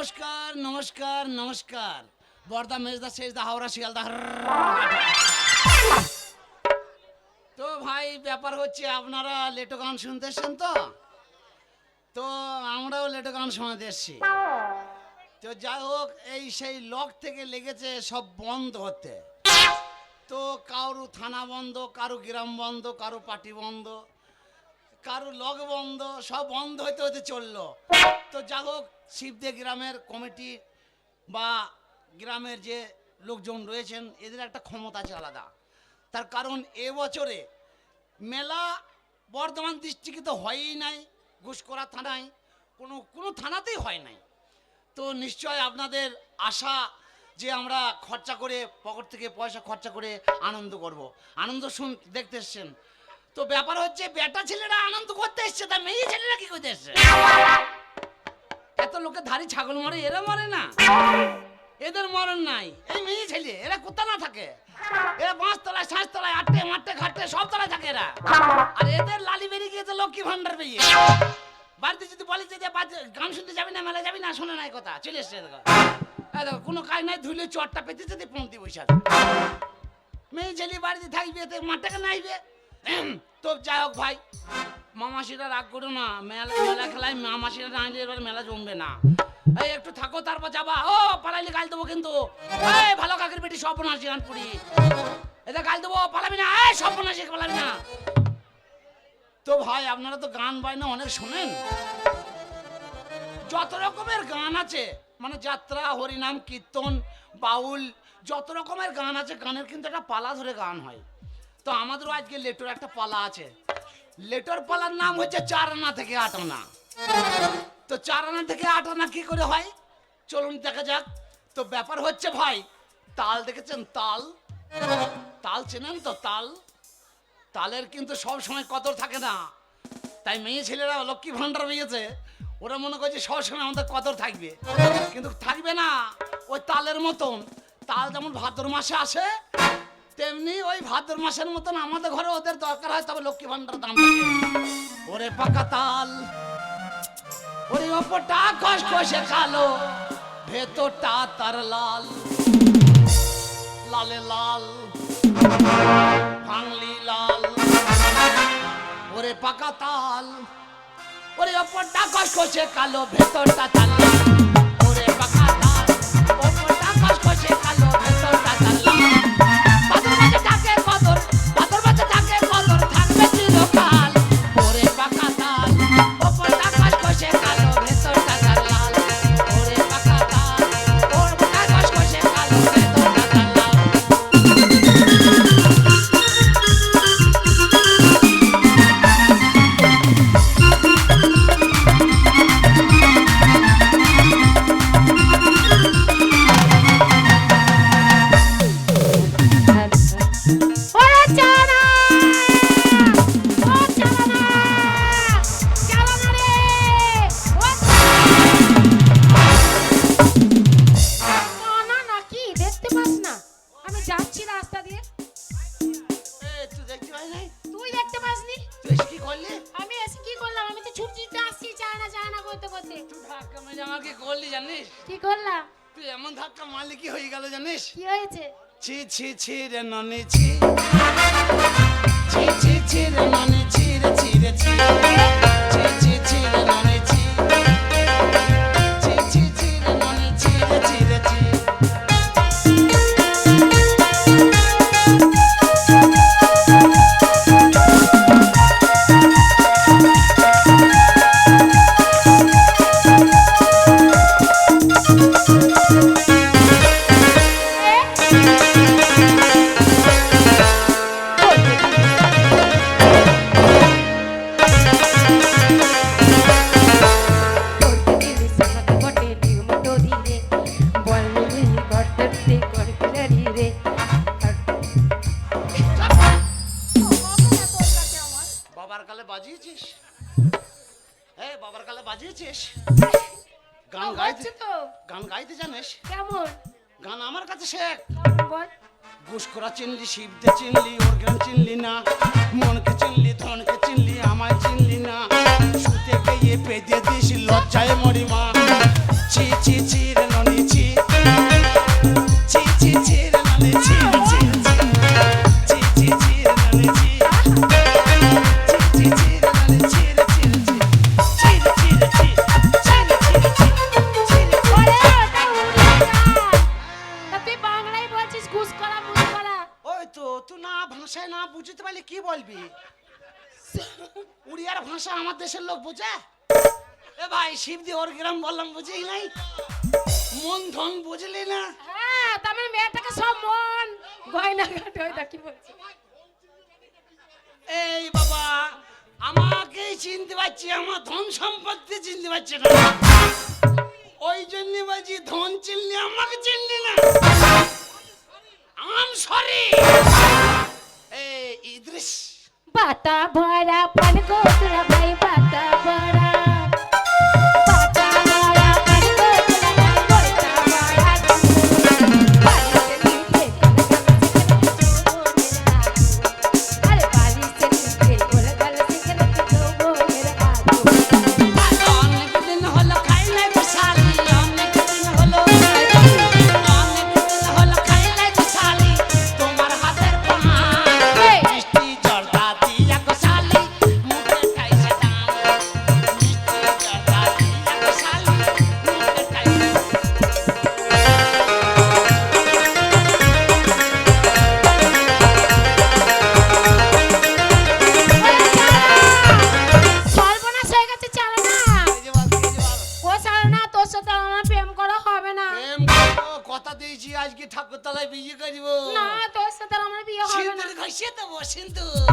নমস্কার নমস্কার নমস্কার। বর্দা মেজদা শেষদা হাওড়া শিয়ালদা। তো ভাই ব্যাপার হচ্ছে আপনারা লেটো গান শুনতে এসছেন, তো আমরাও লেটো গান শোনাতে এসছি। তো যাই হোক, এই সেই লক থেকে লেগেছে সব বন্ধ হতে। তো কারো থানা বন্ধ, কারো গ্রাম বন্ধ, কারো পার্টি বন্ধ, কারো লক বন্ধ, সব বন্ধ হতে হতে চললো। তো যাই হোক, শিবদে গ্রামের কমিটি বা গ্রামের যে লোকজন রয়েছেন এদের একটা ক্ষমতা আছে আলাদা। তার কারণ এবছরে মেলা বর্ধমান ডিস্ট্রিক্টে তো হয়ই নাই, ঘুষকরা থানায় কোনো থানাতেই হয় নাই। তো নিশ্চয় আপনাদের আশা যে আমরা খরচা করে পকেট থেকে পয়সা খরচা করে আনন্দ করব, আনন্দ দেখতে এসছেন। তো ব্যাপার হচ্ছে বেটা ছেলেরা আনন্দ করতে এসছে, তা মেয়ে ছেলেরা কি করতে এসছে? এত লোকে ধারি ছাগল মরে, এরা মরে না, এদের মরণ নাই। এই মেয়ে ছেলে এরা কোথা না থাকে, এরা বাঁশ তলায় শ্বাস তলায় আটটে মাঠে ঘাটে সব তলায় থাকে এরা। আর এদের লালি বেরিয়ে গিয়েছে লক্ষ্মী ভান্ডার পেয়ে। বাড়িতে যদি বলে যে গান শুনতে যাবি না, মেলা যাবি না, শোনে নাই কথা, চলে এসছে। দেখো কোনো কাজ নাই, ধুলে চটটা পেতে যেতে পৌঁতি বসে আছে। মেয়ে ছেলে বাড়িতে থাকবে, মাঠটাকে নাইবে। তো যাই হোক ভাই, মামাসিরা রাগ করো না, মেলা খেলায় মামাসিরা না আনলে এবার মেলা জমবে না। এই একটু থাকো, তারপর যাবা। ও পালাইলে গাল দেবো কিন্তু। এই ভালো কাকের বেটি স্বপ্নাশি গানপুরি, এটা গাল দেবো, পালাবি না। এই স্বপ্নাশি পালাবি না। তো ভাই আপনারা তো গান বাজনা অনেক শোনেন, যত রকমের গান আছে, মানে যাত্রা, হরিনাম, কীর্তন, বাউল, যত রকমের গান আছে, গানের কিন্তু একটা পালা ধরে গান হয়। তো আমাদেরও আজকে লেটোর একটা পালা আছে। লেটোর পালার নাম হচ্ছে 4 আনা থেকে 8 আনা। তো 4 আনা থেকে 8 আনা কি করে হয় চলুন দেখা যাক। তো ব্যাপার হচ্ছে ভাই, তাল দেখেছেন? তাল তাল চেনেন তো? তাল তালের কিন্তু সব সময় কদর থাকে না। তাই মেয়ে ছেলেরা লক্ষ্মী ভান্ডার পেয়েছে, ওরা মনে করছে সবসময় আমাদের কদর থাকবে, কিন্তু থাকবে না। ওই তালের মতন, তাল যেমন ভাদ্র মাসে আসে, তেমনি ওই ভাদ্র মাসের মতন আমাদের ঘরে ওদের দরকার হয়, তবে লক্ষ্মী ভান্ডার দাম থাকে। ওরে পাকা তাল, ওরে ওপরটা খসখসে কালো, ভেতরটা তার লাল, লালে লাল, ভাঙলি লাল। ওরে পাকা তাল, ওরে ওপরটা খসখসে কালো, ভেতরটা তার লাল। ওরে পাকা তাল, ওপরটা খসখসে কালো, ভেতরটা তার লাল। ভাদর মাঝে থাকে কদর, ভাদর মাঝে থাকে কদর, থাকবে চিরকাল। ওরে পাকা তাল, ওপরটা খসখসে কালো, ভেতরটা তার লাল। ওরে পাকা তাল, ওপরটা খসখসে কালো, ভেতরটা তার লাল। ছি ছি ছি রে ননি ছি, ছি ছি ছি রে ননি ছি রে ছি রে ছি, ছি ছি ছি রে ননি ছি, ছি ছি ছি রে ননি ছি রে ছি রে ছি। ঘুষখোরা চিনলি, শিবদে চিনলি, ওরগান চিনলি না, মনকে চিনলি, ধনকে চিনলি, আমায় চিনলি না। শুতে গিয়ে পেতে দিস, লজ্জায় মরি মা। ছি ছি ছি আমার দেশের লোক বুঝে? এ ভাই শিবদি ওর গ্রাম বললাম বুঝেই নাই, মন ধন বুঝলি না? হ্যাঁ তার মানে মেয়েটাকে সব মন গয়না ঘাট ওই কি বলছে। এই বাবা আমাকেই চিনতে পারছি, আমার ধন সম্পত্তি চিনতে পারছি না, ওই জন্য বলছি ধন চিনলি আমাকে চিনলি না। আম সরি। এই ইদ্রিস বাতা ভরা পান গো তোরা ভাই বাতা ভরা বাতা ভরা পান গো তোরা ভাই বাতা ভরা আরে বালি সে নিচে গোল গল সিকল তো বোনের আগো অনেক দিন হলো খাই নাই বসালি, অনেক দিন হলো খাই নাই বসালি, তোমার হাতের পান মিষ্টি জর্দা দিয়া গোসালি, মুখে খাইছে দাম, মিষ্টি জর্দা দিয়া গোসালি, মুখে খাইছে। সর্বনাশ হয়ে গেছে চালা না এই যে বল, এই যে বল। ও চালা না তোর সাথে আমার প্রেম করা হবে না প্রেম করবো, কথা দিয়েছি আজকে ঠাকুরতলায় বিয়ে করবো। না তোর সাথে আমার বিয়ে হবে না সিঁদুর ঘষিয়ে দেবো সিঁদুর।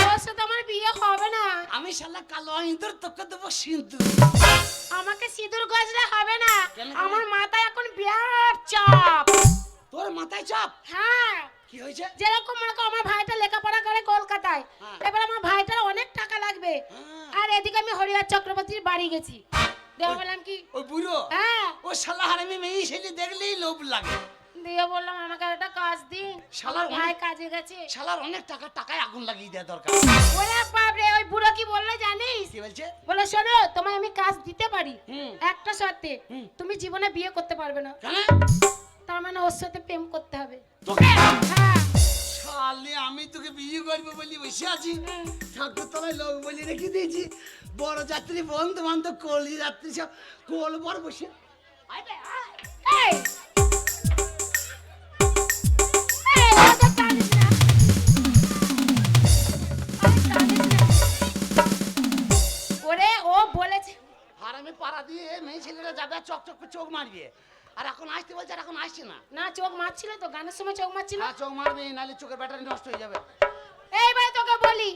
তোর সাথে আমার বিয়ে হবে না আমি শালা কালো ইঁদুর তোকে দেবো সিঁদুর। আমাকে সিঁদুর গজলে হবে না কেন? আমার মাথায় এখন বিরাট চাপ তোর মাথায় চাপ হ্যাঁ কি হয়েছে? যেরকম মনে করো আমার ভাইটা লেখাপড়া করে কলকাতায় হ্যাঁ। এবার আমার ভাইটার অনেক টাকা লাগবে হ্যাঁ। আর এদিকে আমি হরিহর চক্রবর্তীর বাড়ি গেছি দিয়ে বললাম কি ওই বুড়ো হ্যাঁ ও শালা হারামি মেয়ে ছেলে দেখলেই লোভ লাগে। দিয়ে বললাম আমাকে একটা কাজ দিন শালার আমার ভাই কাজে গেছে শালার অনেক টাকায় আগুন লাগিয়ে দেওয়া দরকার। ওরে বাপরে ওই বুড়ো কি বললো জানিস কি বলছে? বলে শোনো তোমায় আমি কাজ দিতে পারি হুম। একটা শর্তে হুম। তুমি জীবনে বিয়ে করতে পারবে না কেন? তার মানে ওর সাথে প্রেম করতে হবে তোকে হ্যাঁ শালি আমি তোকে বিয়ে করবো বলি বসে আছি, ঠাকুরতলায় লোক বলি রেখে দিয়েছি, বড় যাত্রী বন্ধু বান্ধব কলি যাত্রী সব কোল বর বসে। আয় রে, আয়। এই এই ওদের টানিস না ওদের টানিস না। ওরে ও বলেছে হারামি পাড়া দিয়ে মেয়ে ছেলেরা যাবে আর চকচক করে চোখ মারবে, আর এখন আসতে বলছে আর এখন আসছে না। না চোখ মারছিল তো গানের সময় চোখ মারছিল আর চোখ মারবে নাহলে চোখের ব্যাটারি নষ্ট হয়ে যাবে। এইবার তোকে বলি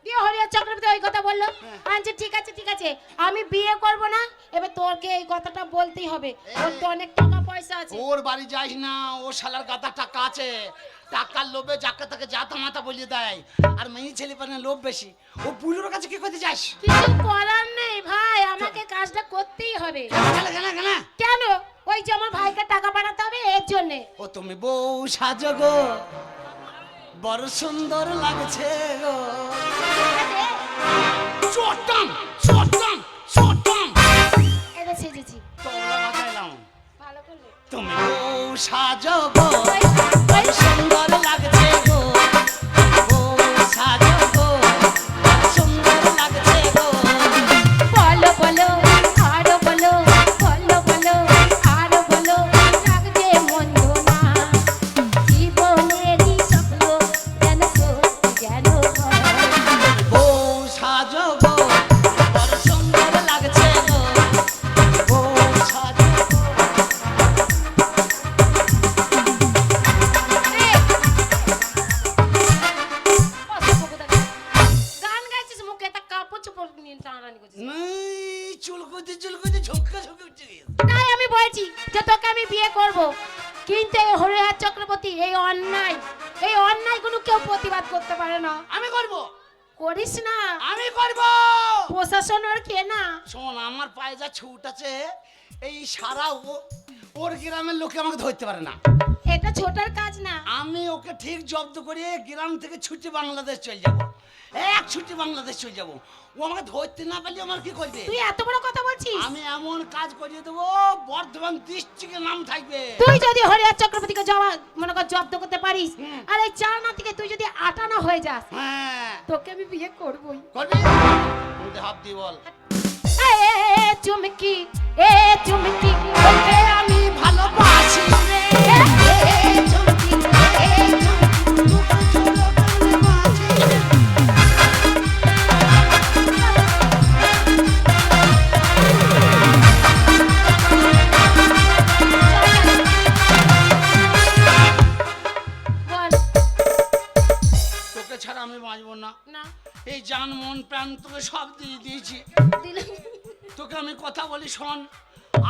দিয়ে হরিহর চক্রবর্তী ওই কথা বললো হ্যাঁ। আচ্ছা ঠিক আছে আমি বিয়ে করব না এবার তোকে এই কথাটা বলতেই হবে ওর তো অনেক টাকা পয়সা আছে ওর বাড়ি যাইস না, ও শালার গাদা টাকা আছে, টাকার লোভে যাকে তাকে জাতা মাতা বলিয়ে দেয়, আর মেয়ে ছেলে পারে লোভ বেশি। ও বুড়োর কাছে কি করতে যাস? কিছু করার নেই ভাই আমাকে কাজটা করতেই হবে কেন কেন কেন? কেন ওই যে আমার ভাইকে টাকা পাঠাতে হবে এর জন্যে ও তুমি বউ সাজো গো, বড় সুন্দর লাগছে গো। চটম চটম চটম এটা সেজেছি তোমরা বাজাইলাম। ভালো করলে তুমি বউ সাজো গো, ওই বড় সুন্দর লাগছে গো, বউ সাজো গো, বড় সুন্দর লাগছে গো। বলো বলো আরো বলো বলো বলো আরো বলো লাগছে মন্দ না জীবনেরই স্বপ্ন যেন সত্যি যেন হয় বউ সাজো গো, বড় সুন্দর লাগছে গো, বউ সাজো গো। গান গাইছিস মুখে তা কাপড় চোপড় নিয়ে টানাটানি করছিস নাই চুলকুতি ঝুঁকা ঝুঁকি উঠে গেছে। তাই আমি বলছি যে তোকে আমি বিয়ে করব কিন্তু এই হরিহর চক্রবর্তী এই অন্যায়গুলো কেউ প্রতিবাদ করতে পারে না আমি করব, করিস না আমি করব। প্রশাসন আর কে না শোন আমার পায়ে যা ছুট আছে, এই সারা ওর গ্রামের লোকে আমাকে ধরতে পারে না। এটা ছোটার কাজ না আমি ওকে ঠিক জব্দ করে গ্রাম থেকে ছুটি বাংলাদেশ চলে যাব, এক ছুটি বাংলাদেশ চলে যাব। ও আমাকে ধরতে না পারলে আমার কি করবে? তুই এত বড় কথা বলছিস আমি এমন কাজ করিয়ে দেবো বর্ধমান ডিস্ট্রিক্টের নাম থাকবে। তুই যদি হরিহর চক্রবর্তীকে মনে কর জব্দ করতে পারিস হুম। আর এই চারনা থেকে তুই যদি আটানা হয়ে যাস হ্যাঁ তোকে আমি বিয়ে করবই করবি? তুই হাত দিয়ে বল। এ চুমকি এ চুমকি ওকে আমি ভালোবাসি রে, এ চুমকি এ চুমকি তোকে আমি কথা বলি শোন,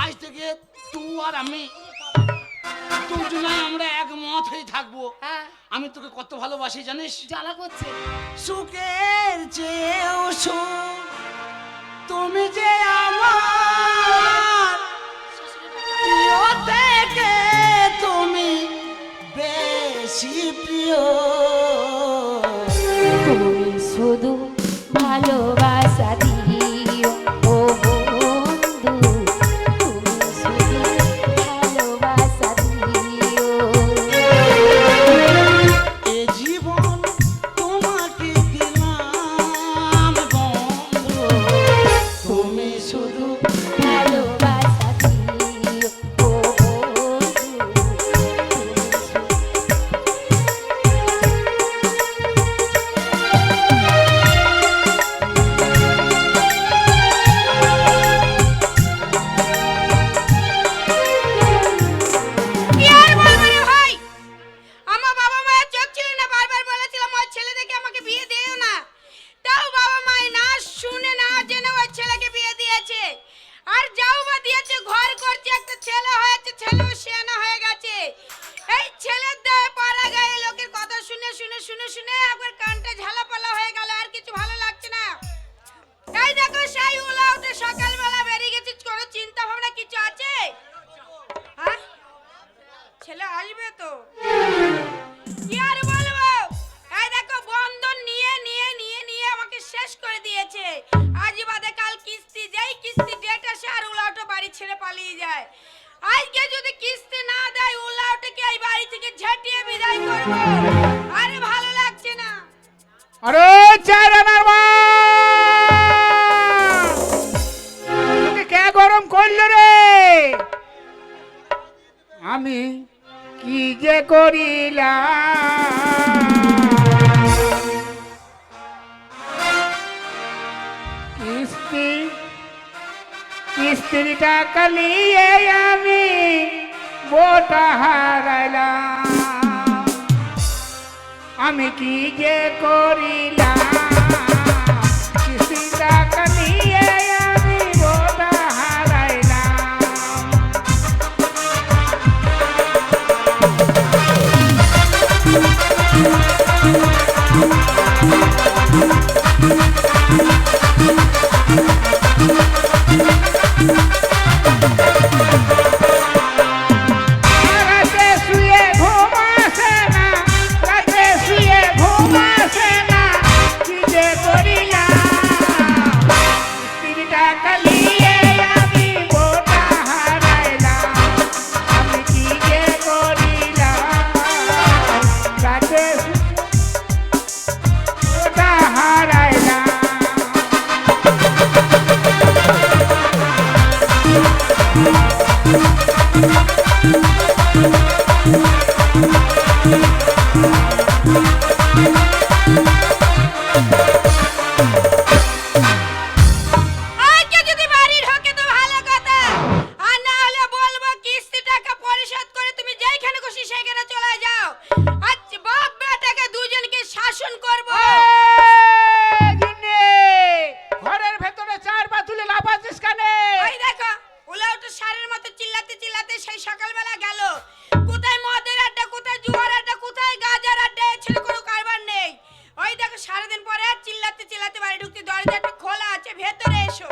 আজ থেকে তুই আর আমি দুজনে আমরা একমত হয়ে থাকবো। হ্যাঁ আমি তোকে কত ভালোবাসি জানিস? জ্বালা করছে। সুখের চেয়েও সুখ তুমি যে আমার, প্রিয় থেকে তুমি বেশি প্রিয়। তুমি শুধু ভালোবাসা দিও ও বন্ধু, তুমি শুধু ভালোবাসা দিও। এ জীবন তোমাকে দিলাম বন্ধু, তুমি শুধু ভালোবাসা দিও ও বন্ধু, কি আর বলবো রে ভাই, আমার বাবা মায়ের চোখ ছিল না, বারবার বলেছিলাম ওই ছেলে দেখে আমাকে বিয়ে দিও না, তাও বাবা মাই না শুনে না জেনে ওই ছেলেকে বিয়ে দিয়েছে। আর যাও বা দিয়েছে, ঘর করছে, একটা ছেলে হয়েছে, ছেলেও সিয়ানা হয়ে গেছে। এই ছেলের দেহে পাড়া গায়ে লোকের কথা শুনে শুনে শুনে শুনে একবার কানটা ঝালাপালা হয়ে গেল, আর কিছু ভালো লাগছে না। এই দেখো সেই উলা উঠে সকালবেলা বেরিয়ে গেছিস, কোনো চিন্তা ভাবনা কিছু আছে? হ্যাঁ ছেলে আসবে তো, কি আর বলবো। এই দেখো বন্ধন নিয়ে নিয়ে নিয়ে নিয়ে আমাকে শেষ করে দিয়েছে। আজ বাদে কাল কিস্তি, যেই কিস্তি ডেট আসে আর উলাউটো বাড়ি ছেড়ে পালিয়ে যায়। আজকে যদি কিস্তি না দেয় উলাউটোকে এই বাড়ি থেকে ঝাঁটিয়ে বিদায় করবো, আরে ভালো লাগছে না। আরে চার আনার মা, তোকে কে গরম করলো রে? আমি কি যে করিলাম, কিস্তির টাকা নিয়ে আমি বোটা হারাইলাম। আমি কি যে করিলাম, কিস্তির টাকা নিয়ে আমি বোটা হারাইলাম। রাতে শুয়ে ঘুম আসে না, রাতে শুয়ে ঘুম আসে না, কি যে করিলাম। কিস্তির টাকা নিয়ে আমি বোটা হারাইলাম। আমি কি যে করিলাম, রাতে বোটা হারাইলাম। আজকে যদি বাড়ি ঢোকে তো ভালো কথা, আর না হলে বলবো কিস্তি টাকা পরিশোধ করে তুমি যেখানে খুশি সেখানে চলে যাও। আজ বাপ বেটাকে দুজনকে শাসন করব। ঘরের ভেতরে চার পা তুলে লাফাচ্ছিস কানে? ওই দেখো উলাউটো সারের মতো চিল্লাতে চিল্লাতে সেই সকালবেলা গেল। কোথায় মদের আড্ডা, কোথায় জুয়ার আড্ডা, কোথায় গাজার আড্ডা, এ ছেলে কোনো কারবার নেই। ওই দেখো সারাদিন পরে চিল্লাতে চিল্লাতে বাড়ি ঢুকতে দরজাটা খোলা আছে, ভেতরে এসো।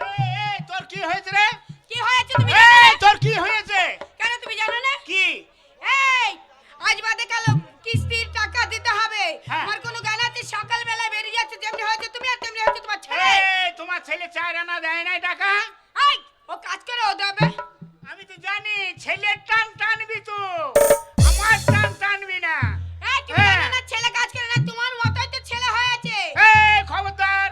এই, তোর কি হয়েছে রে? কি হয়েছে তুমি জানো এই, না? তোর কি হয়েছে? কেন তুমি জানো না? কি? এই আজ বাদে কাল কিস্তির টাকা দিতে হবে। হ্যাঁ। আমার কোনো জ্ঞান আছে? সকালবেলা বেরিয়ে যাচ্ছে, যেমনি হয়েছে তুমি আর তেমনি হয়েছে তোমার ছেলে। এই, তোমার ছেলে চার আনা দেয় নাই টাকা? এই ও কাজ করে ও দেবে। আমি তো জানি ছেলের টান টানবি তো, আমার টান টানবি না। এই তুমি হ্যাঁ। জানো না ছেলে কাজ করে না, তোমার মতই তো ছেলে হয়েছে। এই, খবরদার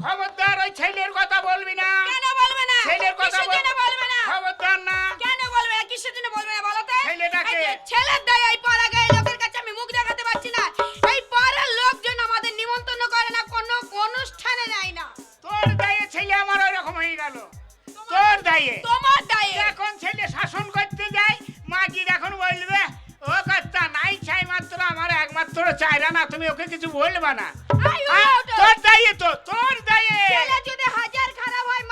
খবরদার, ওই ছেলের কথা বলবি না। কেন বলবে না? ছেলের কথা কিসের জন্য বলবে না? খবরদার না। কেন বলবে না? কিসের জন্য বলবে না বলো তো? ছেলেটাকে- এই যে ছেলের দায় এই পাড়া গায়ে লোকের কাছে আমি মুখ দেখাতে পারছি না। এই পাড়ার লোকজন আমাদের নিমন্ত্রণ করে না, কোনো অনুষ্ঠানে যায় না। তোর দায়ে ছেলে আমার ওই রকম হয়ে গেল, তোর দায়ে। তোমার দায়ে। এখন ছেলে শাসন করতে যায়, মাঝি এখন বলবে ও কর্তা নাই চাই মাত্র আমার একমাত্র চাইরা না, তুমি ওকে কিছু বলবা না। আই হ্যাঁ, ওঠো। তোর দায়ে তো, তোর দায়ে। ছেলে যদি হাজার খারাপ হয়,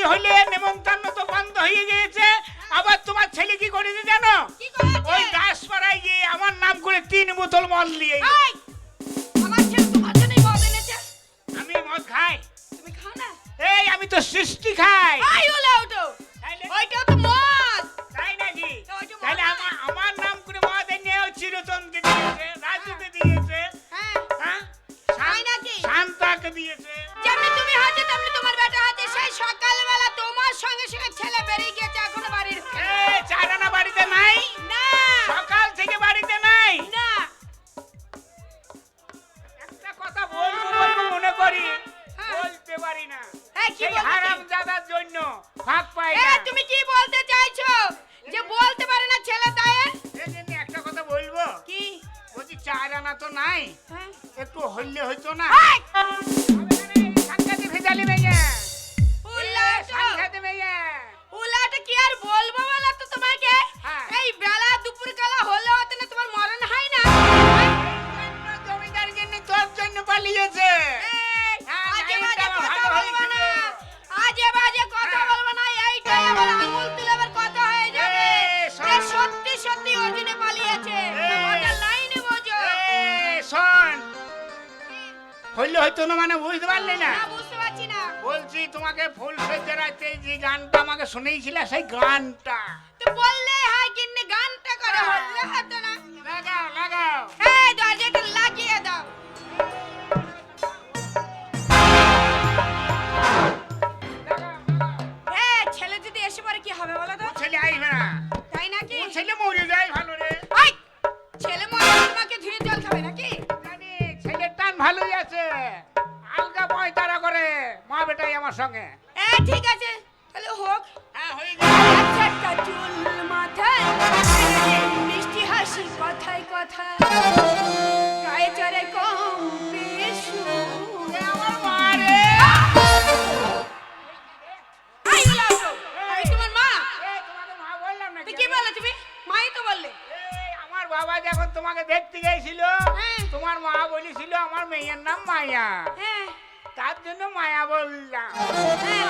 হলে নেমন্তন্ন তো বন্ধ হয়ে গিয়েছে। আবার তোমার ছেলে কি করেছে জানো? কি করেছে? ওই দাসপাড়ায় গিয়ে আমার নাম করে 3 বোতল মদ নিয়ে এই, আমার ছেলে তোমার জন্যই মদ এনেছে। আমি মদ খাই? তুমি খাও না? এই আমি তো সৃষ্টি খাই। আই ওলা ওটো। তাইলে? ওইটাও তো মদ। তাই নাকি? তো ওইটা মদ তাহলে না। আমার নাম করে মদ এনে ওই চিরতনকে দিয়েছে, রাজুকে দিয়েছে, হ্যাঁ, হ্যাঁ তাই নাকি? শান্তাকে দিয়েছে। যেমনি তুমি হাতে তেমনি তোমার বেটা হাতে। সেই সকালবেলা তোমার সঙ্গে সঙ্গে ছেলে বেরিয়ে গেছে, এখনো বাড়ির এই চারানা বাড়িতে নাই? না সকাল থেকে বাড়িতে নাই? না। একটা কথা বলবো বলবো মনে করি, হ্যাঁ। বলতে পারি না। এই কি সেই বলতে হারামজাদার জন্য ফাঁক পাই এ না। তুমি কি বলতে চাইছো? যে বলতে পারে না ছেলে তাই? এই জন্য একটা কথা বলবো, কি? বলছি চারানা তো নাই, হ্যাঁ। একটু হইলে হইতো না? এই, সাংঘাতে ভেজালি মেয়ে, উল্লাটো। সাংঘাতে মেয়ে। উল্লাটো কি আর বলবো বলো তো তোমাকে? হ্যাঁ। এই বেলা দুপুর কালা হলো হতে না তোমার মরণ হয় না? জমিদার জন্য তোর জন্য পালিয়েছে। এই, হ্যাঁ, আজে লাইনটা বাজে আমার কথা ভালো বলবো না। হয়েছিল। আজে বাজে কথা হ্যাঁ। বলবো না। এইটাই আবার আঙুল তুলে আবার কথা হয়ে যাবে। এই, শোন। যে সত্যি সত্যি অর্জুনে পালিয়েছে। এই। ওটা লাইনে বোঝো। এই, শোন, হইলে হইতো না মানে বুঝতে পারলি না? না বুঝতে পারছি না। বলছি তোমাকে ফুল সজ্জা রাতে যে গানটা আমাকে শুনেইছিলে সেই গানটা তো বললে হয় কিন্নি গানটা করে হলো হতো না। লাগাও লাগাও। এই দরজাটা লাগিয়ে দাও। ছেলে যদি এসে পড়ে কি হবে বলো তো? ও ছেলে আইবে না, তাই নাকি? ও ছেলে মরে যায় ভালো রে। এই, ছেলে মরে তোমাকে ধুয়ে জল খাবে নাকি? জানি ছেলের টান ভালোই আছে, আলগা বয় তারা করে মা বেটাই আমার সঙ্গে। ঠিক আছে তাহলে হোক। হ্যাঁ হয়ে যাবে। একটা চুল মাথায় মিষ্টি হাসি কথায় কথায় গায়ে চড়ে কম বেশু। এ আমার মা রে। আই বলো আমি তোমার মা। এই, তোমাকে মা বললাম তো নাকি? কি বললে তুমি? মাই তো বললে। এই, আমার বাবা যখন তোমাকে দেখতে গেছিল, হ্যাঁ। তোমার মা বলেছিল আমার মেয়ের নাম মায়া, হ্যাঁ তার জন্য মায়া বললাম। হ্যাঁ